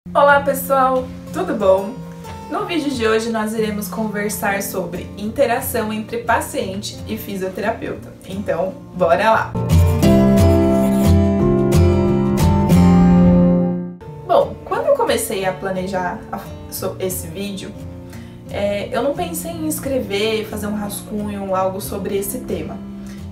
Olá pessoal, tudo bom? No vídeo de hoje nós iremos conversar sobre interação entre paciente e fisioterapeuta. Então, bora lá! Bom, quando eu comecei a planejar esse vídeo, eu não pensei em escrever, fazer um rascunho, algo sobre esse tema.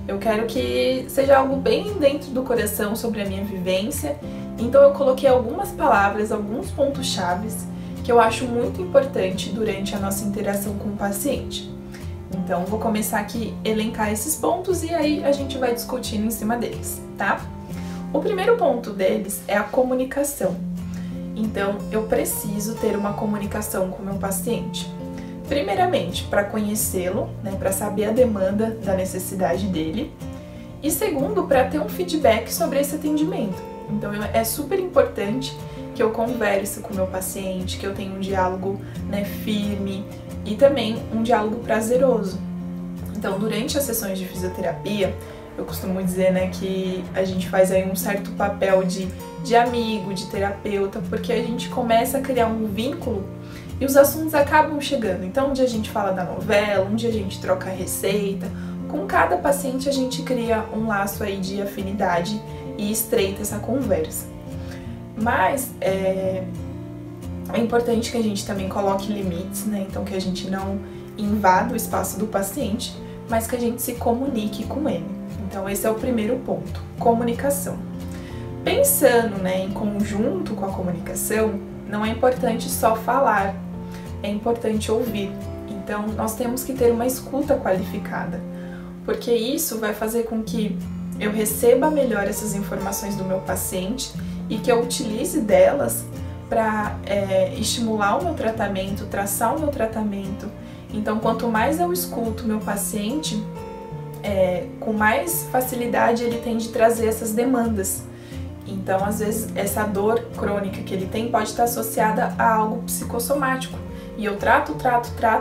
Eu quero que seja algo bem dentro do coração sobre a minha vivência, então eu coloquei algumas palavras, alguns pontos chaves que eu acho muito importante durante a nossa interação com o paciente. Então vou começar aqui a elencar esses pontos e aí a gente vai discutindo em cima deles, tá? O primeiro ponto deles é a comunicação. Então eu preciso ter uma comunicação com o meu paciente. Primeiramente, para conhecê-lo, né, para saber a demanda da necessidade dele. E segundo, para ter um feedback sobre esse atendimento. Então é super importante que eu converse com o meu paciente, que eu tenha um diálogo, né, firme e também um diálogo prazeroso. Então durante as sessões de fisioterapia, eu costumo dizer, né, que a gente faz aí um certo papel de amigo, de terapeuta, porque a gente começa a criar um vínculo e os assuntos acabam chegando. Então um dia a gente fala da novela, um dia a gente troca a receita. Com cada paciente a gente cria um laço aí de afinidade e estreita essa conversa. Mas é importante que a gente também coloque limites, né? Então que a gente não invada o espaço do paciente, mas que a gente se comunique com ele. Então esse é o primeiro ponto, comunicação. Pensando, né, em conjunto com a comunicação, não é importante só falar, é importante ouvir. Então nós temos que ter uma escuta qualificada, porque isso vai fazer com que eu receba melhor essas informações do meu paciente e que eu utilize delas para estimular o meu tratamento, traçar o meu tratamento. Então quanto mais eu escuto o meu paciente, com mais facilidade ele tem de trazer essas demandas. Então, às vezes, essa dor crônica que ele tem pode estar associada a algo psicossomático. E eu trato,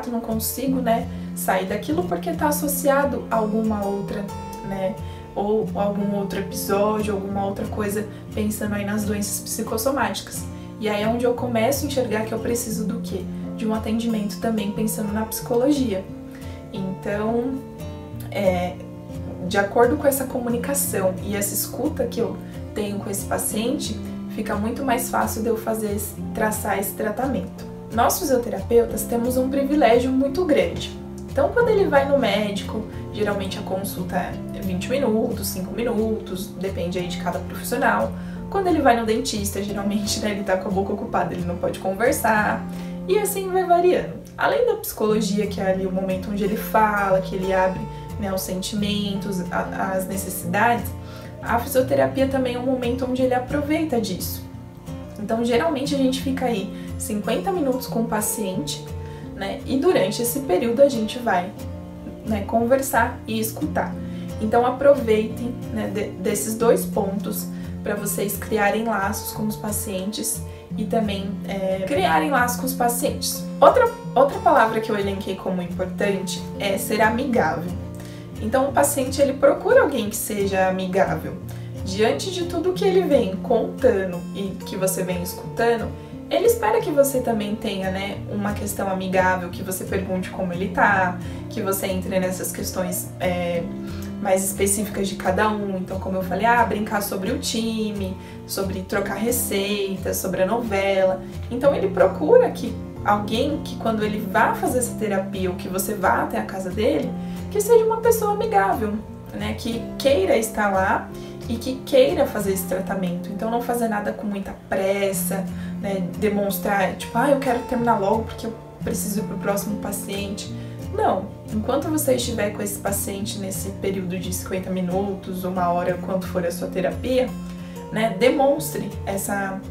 não consigo, né, sair daquilo porque está associado a alguma outra, né, ou algum outro episódio, alguma outra coisa, pensando aí nas doenças psicossomáticas. E aí é onde eu começo a enxergar que eu preciso do quê? De um atendimento também pensando na psicologia. Então, de acordo com essa comunicação e essa escuta que eu tenho com esse paciente, fica muito mais fácil de eu traçar esse tratamento. Nós fisioterapeutas temos um privilégio muito grande. Então, quando ele vai no médico, geralmente a consulta é 20 minutos, 5 minutos, depende aí de cada profissional. Quando ele vai no dentista, geralmente, né, ele tá com a boca ocupada, ele não pode conversar, e assim vai variando. Além da psicologia, que é ali o momento onde ele fala, que ele abre, né, os sentimentos, as necessidades, a fisioterapia também é um momento onde ele aproveita disso. Então, geralmente a gente fica aí 50 minutos com o paciente, né? E durante esse período a gente vai, né, conversar e escutar. Então, aproveitem, né, desses dois pontos para vocês criarem laços com os pacientes e também criarem laços com os pacientes. Outra palavra que eu elenquei como importante é ser amigável. Então o paciente ele procura alguém que seja amigável. Diante de tudo que ele vem contando e que você vem escutando, ele espera que você também tenha, né, uma questão amigável, que você pergunte como ele tá, que você entre nessas questões mais específicas de cada um. Então, como eu falei, brincar sobre o time, sobre trocar receitas, sobre a novela. Então ele procura que alguém que quando ele vá fazer essa terapia ou que você vá até a casa dele, que seja uma pessoa amigável, né, que queira estar lá e que queira fazer esse tratamento. Então não fazer nada com muita pressa, né, demonstrar, tipo, eu quero terminar logo porque eu preciso ir pro próximo paciente. Não, enquanto você estiver com esse paciente nesse período de 50 minutos, 1 hora, quanto for a sua terapia, né, demonstre essa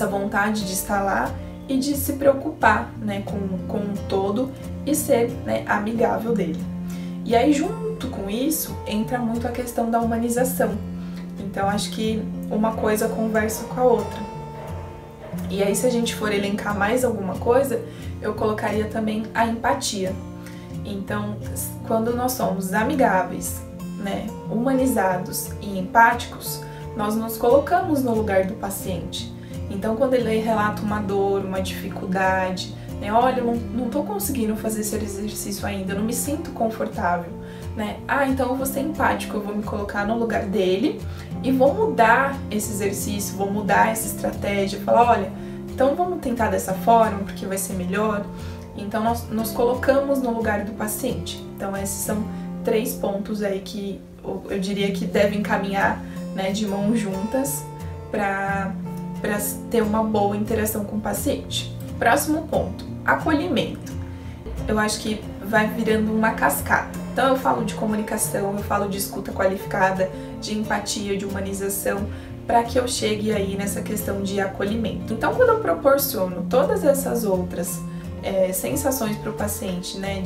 vontade de estar lá e de se preocupar, né, com o todo e ser, né, amigável dele. E aí, junto com isso, entra muito a questão da humanização. Então, acho que uma coisa conversa com a outra. E aí, se a gente for elencar mais alguma coisa, eu colocaria também a empatia. Então, quando nós somos amigáveis, né, humanizados e empáticos, nós nos colocamos no lugar do paciente. Então, quando ele relata uma dor, uma dificuldade, né? Olha, eu não tô conseguindo fazer esse exercício ainda, eu não me sinto confortável, né? Ah, então eu vou ser empático, eu vou me colocar no lugar dele e vou mudar esse exercício, vou mudar essa estratégia, falar, olha, então vamos tentar dessa forma, porque vai ser melhor. Então, nós nos colocamos no lugar do paciente. Então, esses são 3 pontos aí que eu diria que devem caminhar, né, de mãos juntas para ter uma boa interação com o paciente. Próximo ponto, acolhimento. Eu acho que vai virando uma cascata. Então eu falo de comunicação, eu falo de escuta qualificada, de empatia, de humanização, para que eu chegue aí nessa questão de acolhimento. Então quando eu proporciono todas essas outras sensações para o paciente, né,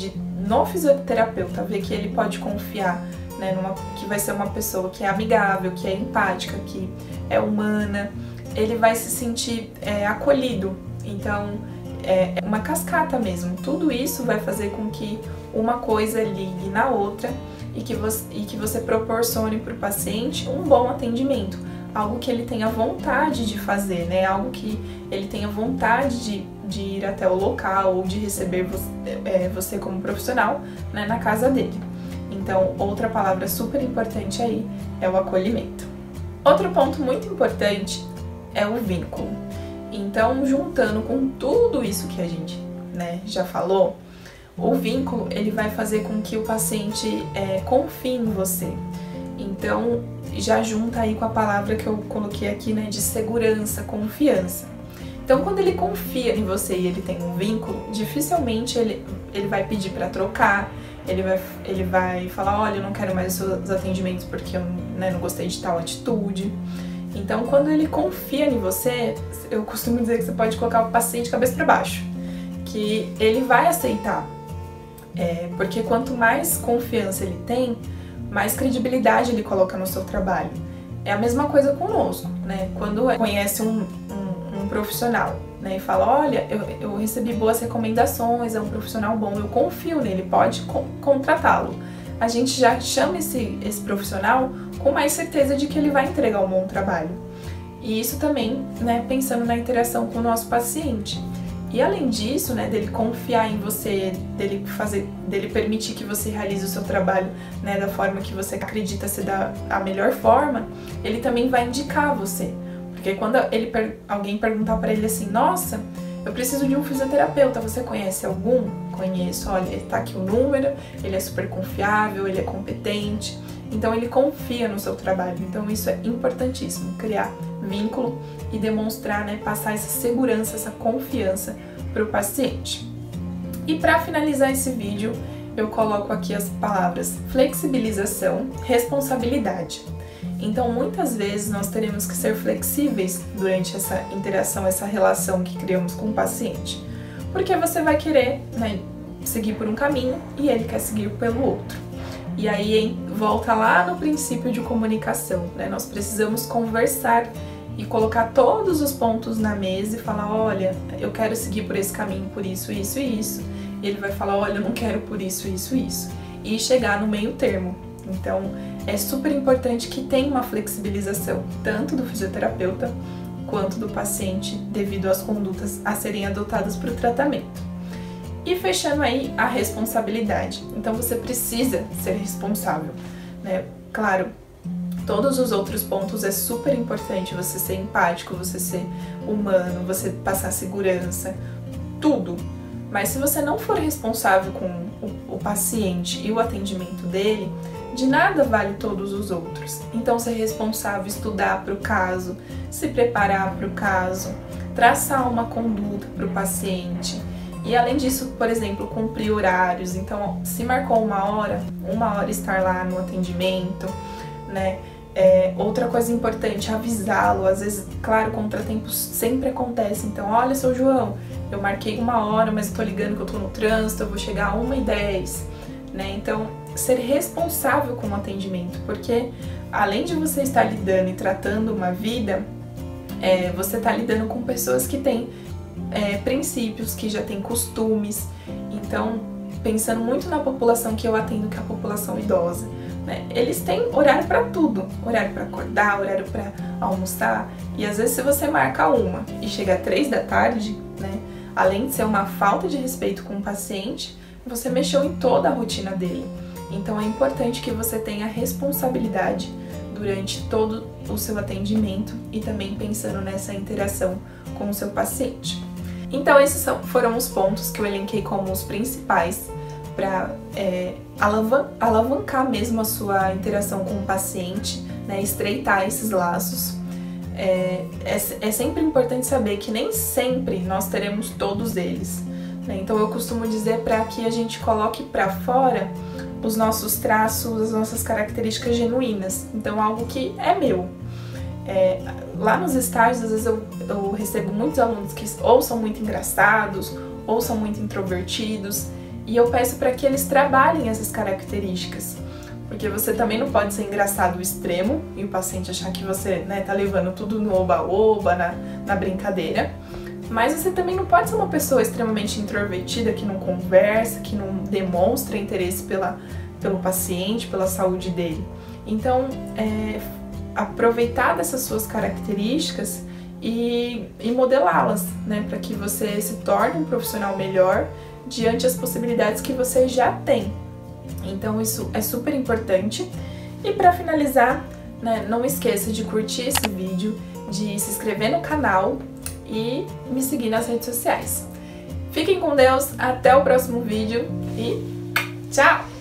no fisioterapeuta, ver que ele pode confiar, né, que vai ser uma pessoa que é amigável, que é empática, que é humana, ele vai se sentir acolhido. Então, é uma cascata mesmo. Tudo isso vai fazer com que uma coisa ligue na outra e que você proporcione para o paciente um bom atendimento. Algo que ele tenha vontade de fazer, né? Algo que ele tenha vontade de ir até o local ou de receber você como profissional, né, na casa dele. Então, outra palavra super importante aí é o acolhimento. Outro ponto muito importante é o vínculo. Então, juntando com tudo isso que a gente, né, já falou, o vínculo ele vai fazer com que o paciente confie em você. Então, já junta aí com a palavra que eu coloquei aqui, né, de segurança, confiança. Então, quando ele confia em você e ele tem um vínculo, dificilmente ele vai pedir para trocar, ele vai falar, olha, eu não quero mais os seus atendimentos porque eu, né, não gostei de tal atitude. Então, quando ele confia em você, eu costumo dizer que você pode colocar o paciente cabeça para baixo, que ele vai aceitar. Porque quanto mais confiança ele tem, mais credibilidade ele coloca no seu trabalho. É a mesma coisa conosco, né? Quando conhece um profissional, né, e fala, olha, eu recebi boas recomendações, é um profissional bom, eu confio nele, pode contratá-lo. A gente já chama esse profissional com mais certeza de que ele vai entregar um bom trabalho. E isso também, né, pensando na interação com o nosso paciente. E além disso, né, dele confiar em você, dele permitir que você realize o seu trabalho, né, da forma que você acredita ser a melhor forma, ele também vai indicar você. Porque quando alguém perguntar para ele assim, nossa, eu preciso de um fisioterapeuta, você conhece algum? Conheço, olha, tá aqui o número, ele é super confiável, ele é competente, então ele confia no seu trabalho. Então isso é importantíssimo, criar vínculo e demonstrar, né, passar essa segurança, essa confiança para o paciente. E para finalizar esse vídeo, eu coloco aqui as palavras flexibilização, responsabilidade. Então, muitas vezes nós teremos que ser flexíveis durante essa interação, essa relação que criamos com o paciente. Porque você vai querer, né, seguir por um caminho e ele quer seguir pelo outro. E aí volta lá no princípio de comunicação, né? Nós precisamos conversar e colocar todos os pontos na mesa e falar, olha, eu quero seguir por esse caminho, por isso, isso e isso. E ele vai falar, olha, eu não quero por isso, isso e isso. E chegar no meio termo. Então, é super importante que tenha uma flexibilização, tanto do fisioterapeuta quanto do paciente, devido às condutas a serem adotadas para o tratamento. E fechando aí a responsabilidade. Então, você precisa ser responsável, né? Claro, todos os outros pontos é super importante, você ser empático, você ser humano, você passar segurança, tudo. Mas se você não for responsável com o paciente e o atendimento dele, de nada vale todos os outros. Então, ser responsável, estudar para o caso, se preparar para o caso, traçar uma conduta para o paciente. E além disso, por exemplo, cumprir horários. Então, se marcou uma hora estar lá no atendimento, né? Outra coisa importante, avisá-lo. Às vezes, claro, contratempos sempre acontecem. Então, olha, seu João, eu marquei uma hora, mas estou ligando que eu estou no trânsito, eu vou chegar a 1h10, né? Então, ser responsável com o atendimento, porque além de você estar lidando e tratando uma vida, você está lidando com pessoas que têm princípios, que já têm costumes. Então, pensando muito na população que eu atendo, que é a população idosa, né? Eles têm horário para tudo, horário para acordar, horário para almoçar, e às vezes se você marca uma e chega às 3 da tarde, né? Além de ser uma falta de respeito com o paciente, você mexeu em toda a rotina dele. Então é importante que você tenha responsabilidade durante todo o seu atendimento e também pensando nessa interação com o seu paciente. Então esses foram os pontos que eu elenquei como os principais para alavancar mesmo a sua interação com o paciente, né, estreitar esses laços. É sempre importante saber que nem sempre nós teremos todos eles, né? Então eu costumo dizer para que a gente coloque para fora os nossos traços, as nossas características genuínas, então algo que é meu. Lá nos estágios, às vezes eu recebo muitos alunos que ou são muito engraçados, ou são muito introvertidos, e eu peço para que eles trabalhem essas características, porque você também não pode ser engraçado ao extremo e o paciente achar que você, né, tá levando tudo no oba-oba, na brincadeira, mas você também não pode ser uma pessoa extremamente introvertida, que não conversa, que não demonstra interesse pelo paciente, pela saúde dele. Então, aproveitar dessas suas características e modelá-las, né, para que você se torne um profissional melhor diante das possibilidades que você já tem. Então isso é super importante. E para finalizar, né, não esqueça de curtir esse vídeo, de se inscrever no canal e me seguir nas redes sociais. Fiquem com Deus, até o próximo vídeo e tchau!